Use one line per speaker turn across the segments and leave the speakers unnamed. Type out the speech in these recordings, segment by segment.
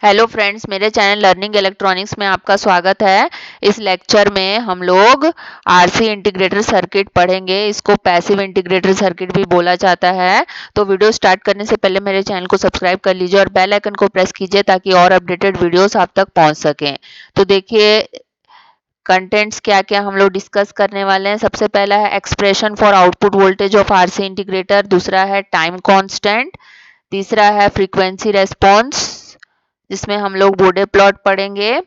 Hello friends, मेरे channel learning electronics में आपका स्वागत है। इस लेक्चर में हम लोग आरसी इंटीग्रेटर सर्किट पढ़ेंगे। इसको पैसिव इंटीग्रेटर सर्किट भी बोला जाता है। तो वीडियो स्टार्ट करने से पहले मेरे चैनल को सब्सक्राइब कर लीजिए और बेल आइकन को प्रेस कीजिए ताकि और अपडेटेड वीडियोस आप तक पहुंच सकें। तो देखिए कंटेंट्स क्या क्या हम लोग डिस्कस करने वाले हैं। सबसे पहला है expression for output voltage of RC integrator, दूसरा है टाइम कांस्टेंट, तीसरा है फ्रीक्वेंसी रेस्पॉन्स जिसमें हम लोग बोडे प्लॉट पढ़ेंगे,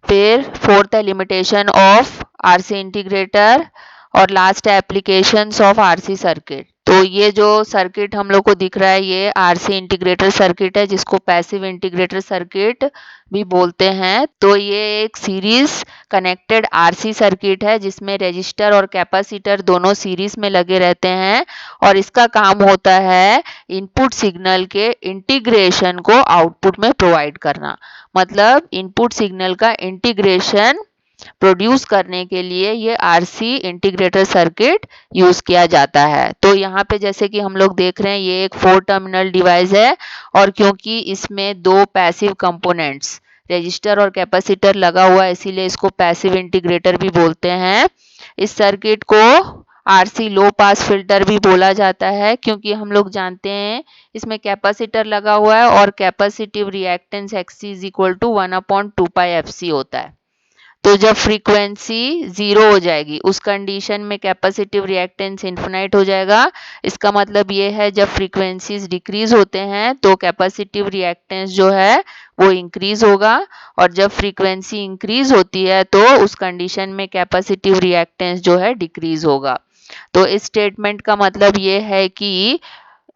फिर फोर्थ है लिमिटेशन ऑफ आरसी इंटीग्रेटर और लास्ट है एप्लीकेशंस ऑफ आरसी सर्किट। तो ये जो सर्किट हम लोग को दिख रहा है ये आरसी इंटीग्रेटर सर्किट है जिसको पैसिव इंटीग्रेटर सर्किट भी बोलते हैं। तो ये एक सीरीज कनेक्टेड आरसी सर्किट है जिसमें रेजिस्टर और कैपेसिटर दोनों सीरीज में लगे रहते हैं और इसका काम होता है इनपुट सिग्नल के इंटीग्रेशन को आउटपुट में प्रोवाइड करना। मतलब इनपुट सिग्नल का इंटीग्रेशन प्रोड्यूस करने के लिए ये आरसी इंटीग्रेटर सर्किट यूज किया जाता है। तो यहाँ पे जैसे कि हम लोग देख रहे हैं ये एक 4 टर्मिनल डिवाइस है और क्योंकि इसमें दो पैसिव कंपोनेंट्स रेजिस्टर और कैपेसिटर लगा हुआ है इसीलिए इसको पैसिव इंटीग्रेटर भी बोलते हैं। इस सर्किट को आरसी लो पास फिल्टर भी बोला जाता है क्योंकि हम लोग जानते हैं इसमें कैपेसिटर लगा हुआ है और capacitive reactance XC is equal to 1/2πfc होता है। तो जब फ्रीक्वेंसी 0 हो जाएगी उस कंडीशन में कैपेसिटिव रिएक्टेंस इन्फिनाइट हो जाएगा। इसका मतलब ये है जब फ्रीक्वेंसीज डिक्रीज होते हैं तो कैपेसिटिव रिएक्टेंस जो है वो इंक्रीज होगा और जब फ्रीक्वेंसी इंक्रीज होती है तो उस कंडीशन में कैपेसिटिव रिएक्टेंस जो है डिक्रीज होगा। तो इस स्टेटमेंट का मतलब ये है कि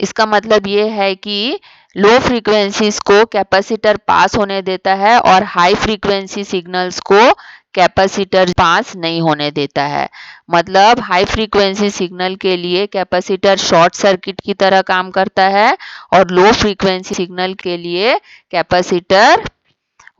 इसका मतलब ये है कि लो फ्रीक्वेंसीज को कैपेसिटर पास होने देता है और हाई फ्रीक्वेंसी सिग्नल्स को कैपेसिटर पास नहीं होने देता है। मतलब हाई फ्रीक्वेंसी सिग्नल के लिए कैपेसिटर शॉर्ट सर्किट की तरह काम करता है और लो फ्रीक्वेंसी सिग्नल के लिए कैपेसिटर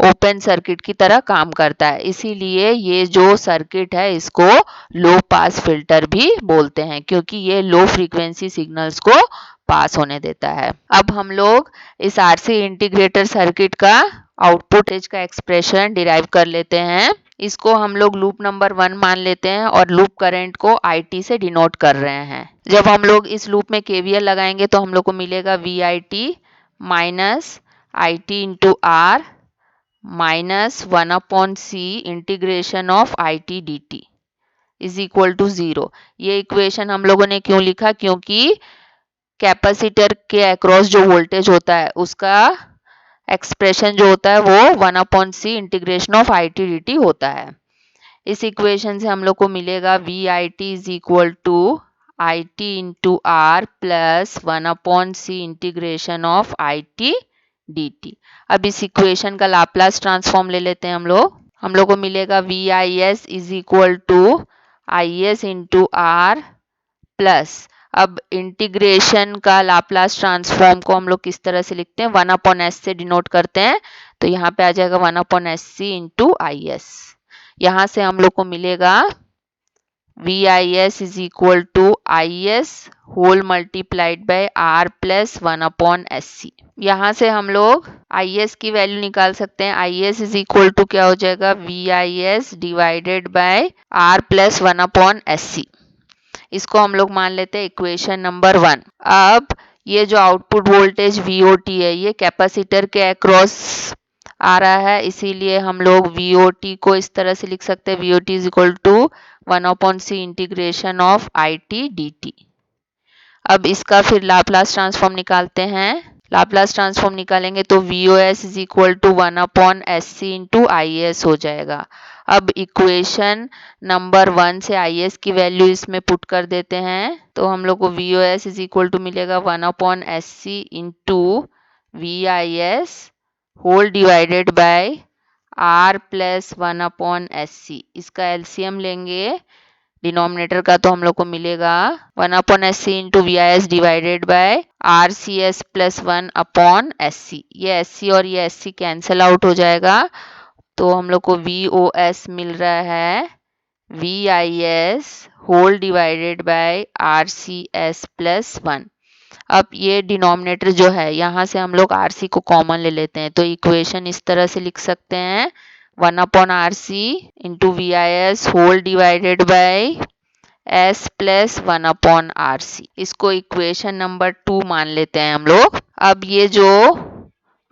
ओपन सर्किट की तरह काम करता है। इसीलिए ये जो सर्किट है इसको लो पास फिल्टर भी बोलते हैं क्योंकि ये लो फ्रीक्वेंसी सिग्नल्स को पास होने देता है। अब हम लोग इस आरसी इंटीग्रेटर सर्किट का आउटपुट एज का एक्सप्रेशन डिराइव कर लेते हैं। इसको हम लोग लूप नंबर 1 मान लेते हैं और लूप करंट को IT से डिनोट कर रहे हैं। जब हम लोग इस लूप में KVL लगाएंगे तो हम लोग को मिलेगा VIT minus IT into R minus 1/c integration of IT dt is equal to 0। ये इक्वेशन हम लोगों ने क्यों लिखा? क्योंकि कैपेसिटर के अक्रॉस जो वोल्टेज होता है उसका एक्सप्रेशन जो होता है वो 1/c integration of IT dt होता है। इस इक्वेशन से हम लोग को मिलेगा VIT is equal to IT into R plus 1/c integration of IT dt। अब इस इक्वेशन का लाप्लास ट्रांसफॉर्म ले लेते हैं हम लोग को मिलेगा VIS is equal to IS into R plus, अब इंटीग्रेशन का लाप्लास ट्रांसफॉर्म को हम लोग किस तरह से लिखते हैं? 1/s से डिनोट करते हैं। तो यहाँ पे आ जाएगा 1/sc इंटू IS। यहाँ से हम लोग को मिलेगा VIS is equal to IS whole multiplied by R plus 1/sc। यहाँ से हम लोग IS की वैल्यू निकाल सकते हैं। IS इज इक्वल टू क्या हो जाएगा? VIS divided by R plus 1/sc। इसको हम लोग मान लेते हैं इक्वेशन नंबर 1। अब ये जो आउटपुट वोल्टेज VOT है ये कैपेसिटर के अक्रॉस आ रहा है इसीलिए हम लोग VOT को इस तरह से लिख सकते हैं VOT is equal to 1/c integration of IT dt। अब इसका फिर लाप्लास ट्रांसफॉर्म निकालते हैं। लाप्लास ट्रांसफॉर्म निकालेंगे तो VOS is equal to 1/sc into IS हो जाएगा। अब इक्वेशन नंबर 1 से IS की वैल्यू इसमें पुट कर देते हैं तो हम लोग को VOS इज इक्वल टू मिलेगा 1/sc into VIS whole divided by R plus 1/sc। इसका LCM लेंगे डिनोमिनेटर का तो हम लोग को मिलेगा 1/sc into VIS divided by RCS plus 1/sc। ये SC और ये SC कैंसिल आउट हो जाएगा तो हम लोग को VOS मिल रहा है VIS whole divided by RCS plus 1। अब ये डिनोमिनेटर जो है यहाँ से हम लोग आर सी को कॉमन ले लेते हैं, तो इक्वेशन इस तरह से लिख सकते हैं 1/RC into V I S whole divided by S plus 1/RC। इसको इक्वेशन नंबर 2 मान लेते हैं हम लोग। अब ये जो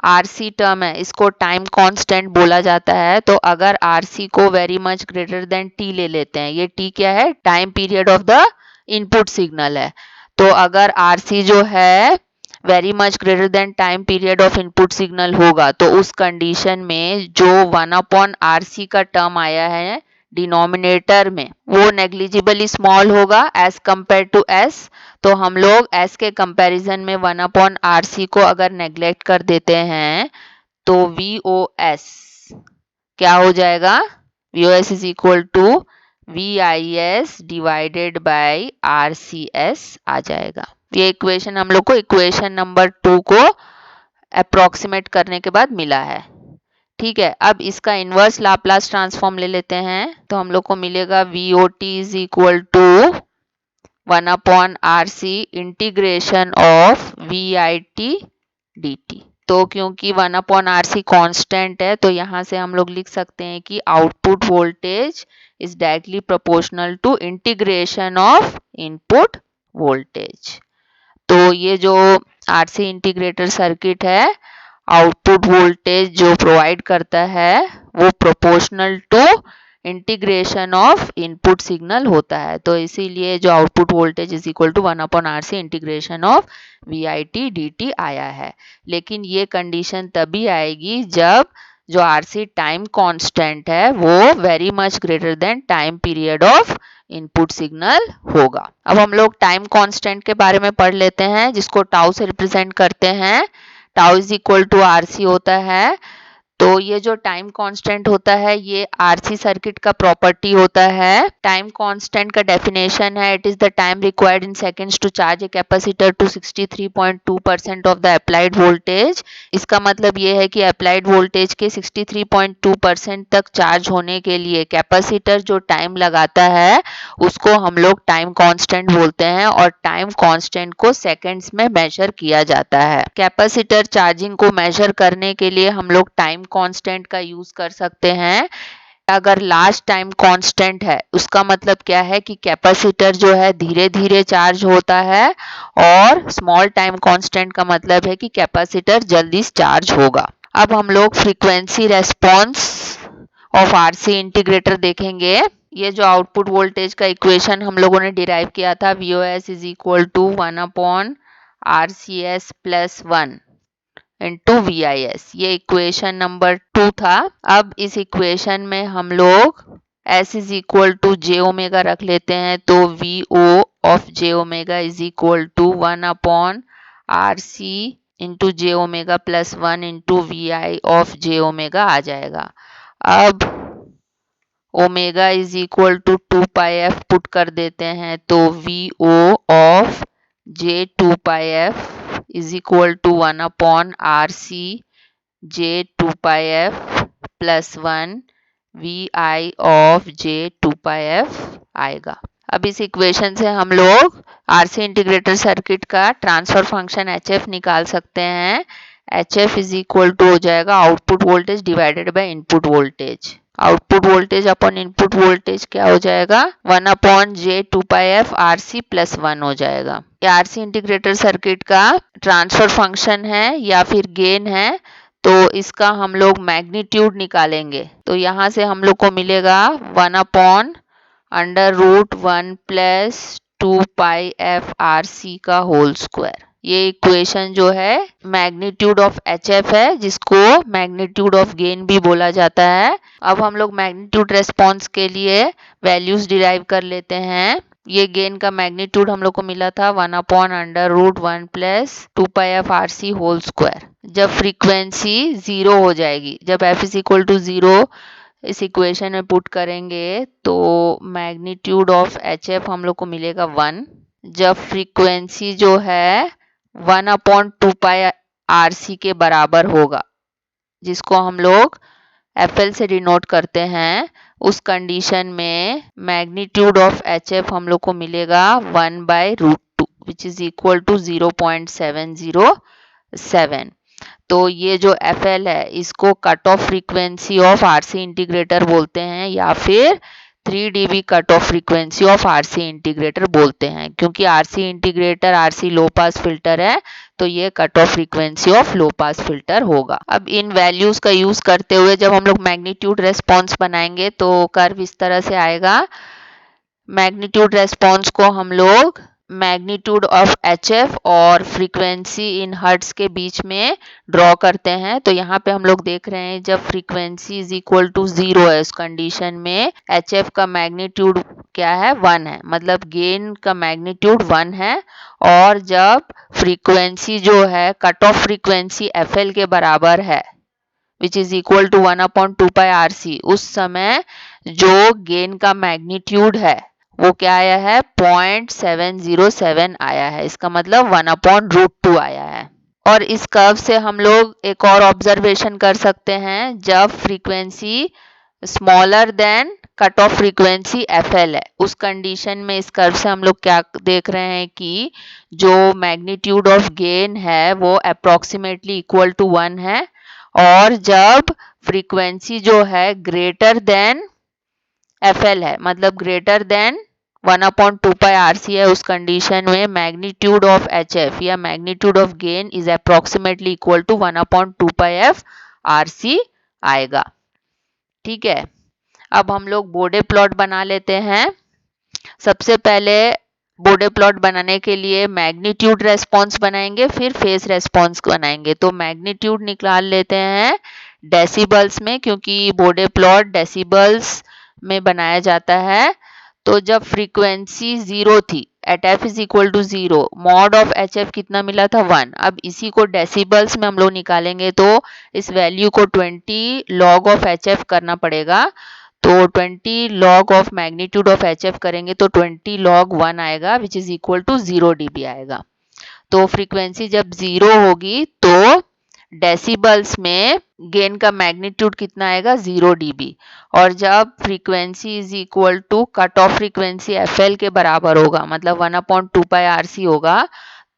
RC टर्म है इसको टाइम कांस्टेंट बोला जाता है, तो अगर RC को very much greater then T ले लेते हैं, ये T क्या है, time period of the input signal है, तो अगर RC जो है very much greater than time period of input signal होगा, तो उस कंडीशन में जो 1/RC का टर्म आया है डिनोमिनेटर में वो नेग्लिजिबली स्मॉल होगा एज कंपेयर टू S। तो हम लोग S के कंपैरिजन में 1/RC को अगर नेग्लेक्ट कर देते हैं तो VOS क्या हो जाएगा, VOS is equal to VIS divided by RCS आ जाएगा। ये इक्वेशन हम लोग को इक्वेशन नंबर 2 को अप्रोक्सीमेट करने के बाद मिला है। ठीक है, अब इसका इनवर्स लाप्लास ट्रांसफॉर्म ले लेते हैं, तो हम लोग को मिलेगा VOT is equal to 1/RC integration of VIT dt। तो क्योंकि 1/RC कांस्टेंट है, तो यहाँ से हम लोग लिख सकते हैं कि output voltage is directly proportional to integration of input voltage. तो ये जो RC इंटीग्रेटर सर्किट है आउटपुट वोल्टेज जो प्रोवाइड करता है वो proportional to integration of input signal होता है, तो इसीलिए जो output voltage is equal to 1/RC integration of VIT dt आया है। लेकिन ये कंडीशन तभी आएगी जब जो RC टाइम कांस्टेंट है वो very much greater than time period of input signal होगा। अब हम लोग टाइम कांस्टेंट के बारे में पढ़ लेते हैं, जिसको टाउ से रिप्रेजेंट करते हैं। Tau is equal to RC होता है। तो ये जो टाइम कांस्टेंट होता है ये RC सर्किट का प्रॉपर्टी होता है। टाइम कांस्टेंट का डेफिनेशन है it is the time required in seconds to charge a capacitor to 63.2% of the applied voltage. इसका मतलब ये है कि अप्लाइड वोल्टेज के 63.2% तक चार्ज होने के लिए कैपेसिटर जो टाइम लगाता है उसको हम लोग टाइम कांस्टेंट बोलते हैं, और टाइम कांस्टेंट को सेकंड्स में मेजर किया जाता है। कैपेसिटर चार्जिंग को मेजर करने के लिए हम लोग टाइम कांस्टेंट का यूज कर सकते हैं। अगर लास्ट टाइम कांस्टेंट है उसका मतलब क्या है कि कैपेसिटर जो है धीरे धीरे चार्ज होता है, और स्मॉल टाइम कांस्टेंट का मतलब है कि कैपेसिटर जल्दी चार्ज होगा। अब हम लोग frequency response of RC integrator देखेंगे। ये जो आउटपुट वोल्टेज का इक्वेशन हम लोगों ने डिराइव किया था VOS is equal to 1/RCS plus 1 into VIS, ये इक्वेशन नंबर 2 था। अब इस इक्वेशन में हम लोग S is equal to j omega रख लेते हैं, तो VO of j omega is equal to 1/RC into j omega plus 1 into VI of j omega आ जाएगा। अब omega is equal to 2πf put कर देते हैं, तो VO of j 2πf is equal to 1/RC j 2πf plus 1 VI of j 2πf आएगा। अब इस इक्वेशन से हम लोग RC इंटीग्रेटर सर्किट का ट्रांसफर फंक्शन HF निकाल सकते हैं। HF इज इक्वल टू हो जाएगा output voltage divided by input voltage. Output voltage upon input voltage क्या हो जाएगा, 1/j 2πf RC प्लस 1 हो जाएगा। ये RC इंटीग्रेटर सर्किट का ट्रांसफर फंक्शन है या फिर गेन है, तो इसका हम लोग मैग्नीट्यूड निकालेंगे। तो यहाँ से हम लोग को मिलेगा 1/√1 प्लस 2πf RC का होल स्क्वायर। ये इक्वेशन जो है मैग्नीट्यूड ऑफ HF है, जिसको मैग्नीट्यूड ऑफ गेन भी बोला जाता है। अब हम लोग मैग्नीट्यूड रेस्पॉन्स के लिए वैल्यूज डिराइव कर लेते हैं। ये गेन का मैग्नीट्यूड हम लोग को मिला था 1/√1 plus 2πf RC whole square. जब फ्रीक्वेंसी 0 हो जाएगी, जब f इज इक्वल टू 0 इस इक्वेशन में पुट करेंगे, तो मैग्नीट्यूड ऑफ HF हम लोग को मिलेगा 1। जब फ्रीक्वेंसी जो है 1/2πRC के बराबर होगा, जिसको हम लोग FL से डिनोट करते हैं, उस कंडीशन में मैग्नीट्यूड ऑफ HF हम लोग को मिलेगा 1/√2। Which is equal to 0.707। तो ये जो FL है इसको cut off frequency of RC integrator बोलते हैं, या फिर 3 dB cut off frequency of RC integrator बोलते हैं, क्योंकि RC integrator RC low pass filter है तो ये cut off frequency of low pass filter होगा। अब इन वैल्यूज का यूज करते हुए जब हम लोग मैग्नीट्यूड रेस्पॉन्स बनाएंगे तो कर्व इस तरह से आएगा। मैग्नीट्यूड रेस्पॉन्स को हम लोग मैग्नीट्यूड ऑफ HF और फ्रीक्वेंसी इन हर्ट्ज के बीच में ड्रॉ करते हैं। तो यहाँ पे हम लोग देख रहे हैं जब फ्रीक्वेंसी इज इक्वल टू 0 है उस कंडीशन में HF का मैग्नीट्यूड क्या है, 1 है, मतलब गेन का मैग्नीट्यूड 1 है। और जब फ्रीक्वेंसी जो है कट ऑफ फ्रीक्वेंसी FL के बराबर है विच इज इक्वल टू 1/2πRC, उस समय जो गेन का मैग्नीट्यूड है वो क्या आया है, 0.707 आया है। इसका मतलब 1/√2 आया है। और इस कर्व से हम लोग एक और ऑब्जर्वेशन कर सकते हैं, जब frequency smaller than cut off frequency FL है उस कंडीशन में इस कर्व से हम लोग क्या देख रहे हैं कि जो मैग्नीट्यूड ऑफ गेन है वो अप्रोक्सीमेटली इक्वल टू 1 है। और जब फ्रीक्वेंसी जो है ग्रेटर देन FL है, मतलब ग्रेटर देन 1/2πRC है, उस कंडीशन में मैग्नीट्यूड ऑफ HF या magnitude of gain is approximately equal to 1/2πfRC आएगा। ठीक है, अब हम लोग बोडे प्लॉट बना लेते हैं। सबसे पहले बोडे प्लॉट बनाने के लिए मैग्नीट्यूड रेस्पॉन्स बनाएंगे, फिर फेस रेस्पॉन्स बनाएंगे। तो मैग्नीट्यूड निकाल लेते हैं डेसिबल्स में, क्योंकि बोडे प्लॉट डेसिबल्स में बनाया जाता है। तो जब फ्रीक्वेंसी 0 थी at f is equal to 0, mod of HF कितना मिला था, 1। अब इसी को डेसिबल्स में हम लोग निकालेंगे तो इस वैल्यू को 20 लॉग ऑफ HF करना पड़ेगा। तो 20 log of magnitude of HF करेंगे तो 20 लॉग 1 आएगा which is equal to 0 dB आएगा। तो फ्रीक्वेंसी जब 0 होगी तो डेसिबल्स में गेन का मैग्नीट्यूड कितना आएगा, 0 dB। और जब frequency is equal to cut off frequency FL के बराबर होगा, मतलब 1/2πRC होगा,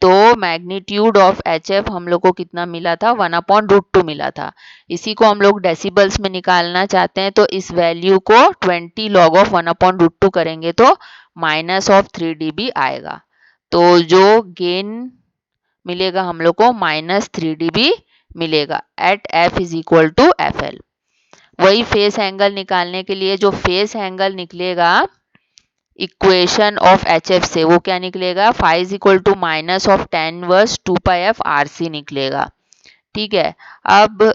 तो मैग्नीट्यूड ऑफ HF हम लोग को कितना मिला था, 1/√2 मिला था। इसी को हम लोग डेसिबल्स में निकालना चाहते हैं, तो इस वैल्यू को 20 लॉग ऑफ 1/√2 करेंगे तो -3 dB आएगा। तो जो गेन मिलेगा हम लोग को -3 dB मिलेगा at f is equal to FL। वही फेस एंगल निकालने के लिए जो फेस एंगल निकलेगा इक्वेशन ऑफ HF से, वो क्या निकलेगा, φ इज इक्वल टू -tan−2πfRC निकलेगा। ठीक है, अब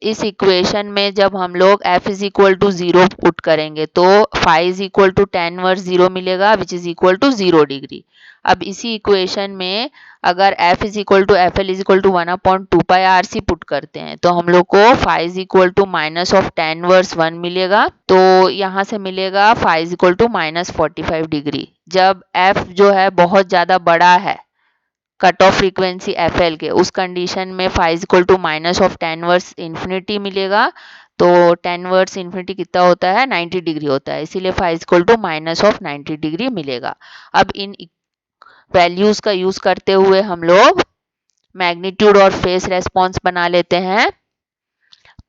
इस इक्वेशन में जब हम लोग f is equal to 0 put करेंगे तो φ इज इक्वल टू tan−1 मिलेगा which is equal to 0 degree. अब इसी इक्वेशन में अगर f is equal to FL is equal to 1/2πRC put करते हैं तो हम लोग को φ इज इक्वल टू -tan−1 मिलेगा। तो यहाँ से मिलेगा φ इज इक्वल टू -45 डिग्री। जब f जो है बहुत ज़्यादा बड़ा है कट ऑफ फ्रीक्वेंसी FL के, उस कंडीशन में φ इज इक्वल टू -tan−∞ मिलेगा। तो tan∞ कितना होता है, 90 डिग्री होता है, इसीलिए φ इज इक्वल टू -90 डिग्री मिलेगा। अब इन वैल्यूज का यूज करते हुए हम लोग मैग्नीट्यूड और फेस रेस्पॉन्स बना लेते हैं।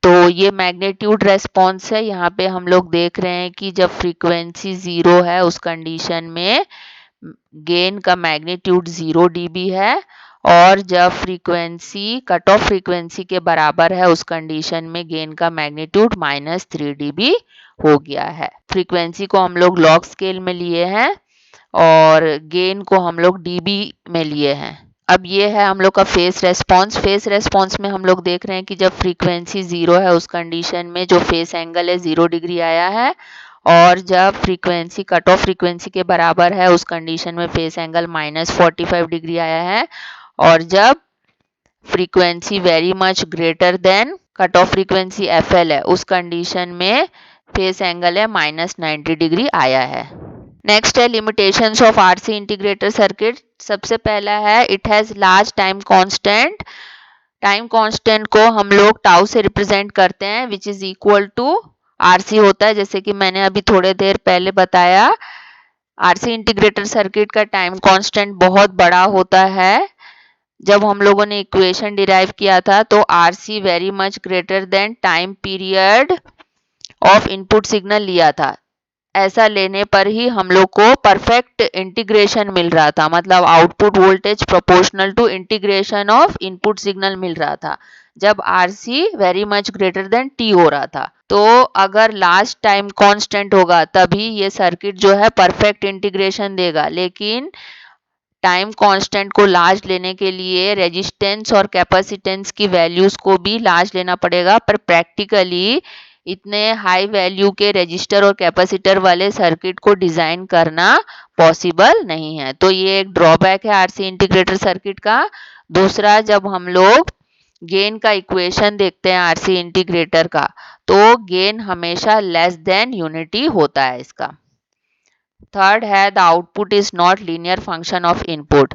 तो ये मैग्नीट्यूड रेस्पॉन्स है, यहाँ पे हम लोग देख रहे हैं कि जब फ्रीक्वेंसी 0 है उस कंडीशन में गेन का मैग्नीट्यूड 0 dB है। और जब फ्रीक्वेंसी कट ऑफ फ्रीक्वेंसी के बराबर है उस कंडीशन में गेन का मैग्नीट्यूड -3 dB हो गया है। फ्रीक्वेंसी को हम लोग लॉग स्केल में लिए हैं और गेन को हम लोग dB में लिए हैं। अब ये है हम लोग का फेस रेस्पॉन्स। फेस रेस्पॉन्स में हम लोग देख रहे हैं कि जब फ्रीक्वेंसी 0 है उस कंडीशन में जो फेस एंगल है 0 डिग्री आया है। और जब फ्रीक्वेंसी कट ऑफ फ्रीक्वेंसी के बराबर है उस कंडीशन में फेस एंगल -45 डिग्री आया है। और जब frequency very much greater then cut off frequency FL है उस कंडीशन में फेस एंगल है -90 डिग्री आया है। नेक्स्ट है limitations of RC integrator circuit. सबसे पहला है it has large time constant. Time constant को हम लोग टाउ से रिप्रेजेंट करते हैं which is equal to RC होता है, जैसे कि मैंने अभी थोड़े देर पहले बताया। आरसी इंटीग्रेटर सर्किट का टाइम कांस्टेंट बहुत बड़ा होता है। जब हम लोगों ने इक्वेशन डिराइव किया था तो RC very much greater than time period of input signal लिया था। ऐसा लेने पर ही हम लोग को परफेक्ट इंटीग्रेशन मिल रहा था, मतलब output voltage proportional to integration of input signal मिल रहा था, जब RC very much greater than T हो रहा था। तो अगर लास्ट टाइम कांस्टेंट होगा तभी ये सर्किट जो है परफेक्ट इंटीग्रेशन देगा, लेकिन टाइम कांस्टेंट को लार्ज लेने के लिए रेजिस्टेंस और कैपेसिटेंस की वैल्यूज को भी लार्ज लेना पड़ेगा, पर प्रैक्टिकली इतने हाई वैल्यू के रजिस्टर और कैपेसिटर वाले सर्किट को डिजाइन करना पॉसिबल नहीं है। तो ये एक ड्रॉबैक है आरसी इंटीग्रेटर सर्किट का। दूसरा, जब हम लोग गेन का इक्वेशन देखते हैं आरसी इंटीग्रेटर का, तो गेन हमेशा लेस देन यूनिटी होता है इसका। थर्ड है the output is not linear function of input.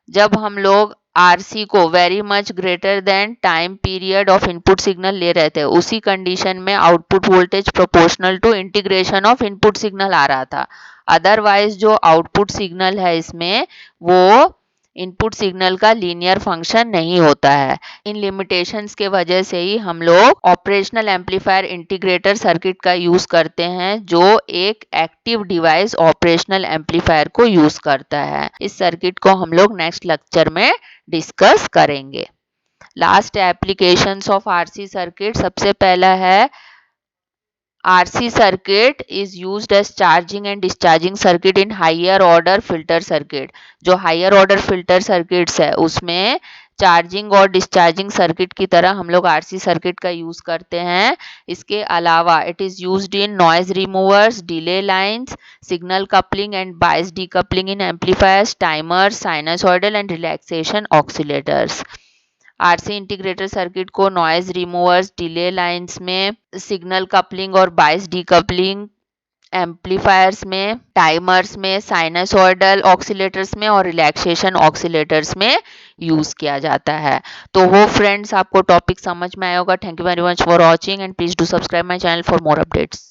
जब हम लोग आरसी को very much greater than time period of input signal ले रहे थे, उसी कंडीशन में output voltage proportional to integration of input signal आ रहा था। अदरवाइज जो आउटपुट सिग्नल है इसमें वो इनपुट सिग्नल का लीनियर फंक्शन नहीं होता है। इन लिमिटेशंस के वजह से ही हम लोग ऑपरेशनल एम्पलीफायर इंटीग्रेटर सर्किट का यूज करते हैं, जो एक एक्टिव डिवाइस ऑपरेशनल एम्पलीफायर को यूज करता है। इस सर्किट को हम लोग नेक्स्ट लेक्चर में डिस्कस करेंगे। Last applications of RC circuit, सबसे पहला है RC circuit is used as charging and discharging circuit in higher order filter circuit। जो higher order filter circuits है उसमें चार्जिंग और डिस्चार्जिंग सर्किट की तरह हम लोग आरसी सर्किट का यूज करते हैं। इसके अलावा it is used in noise removers, delay lines, signal coupling and bias decoupling in amplifiers, timers, sinusoidal and relaxation oscillators. RC integrator circuit को नॉइज रिमूवर्स, डिले लाइंस में, सिग्नल कपलिंग और bias decoupling amplifiers में, timers में, sinusoidal oscillators में और relaxation ऑक्सीलेटर्स में use किया जाता है। तो वो फ्रेंड्स, आपको टॉपिक समझ में आया होगा। Thank you very much for watching and please do subscribe my channel for more updates.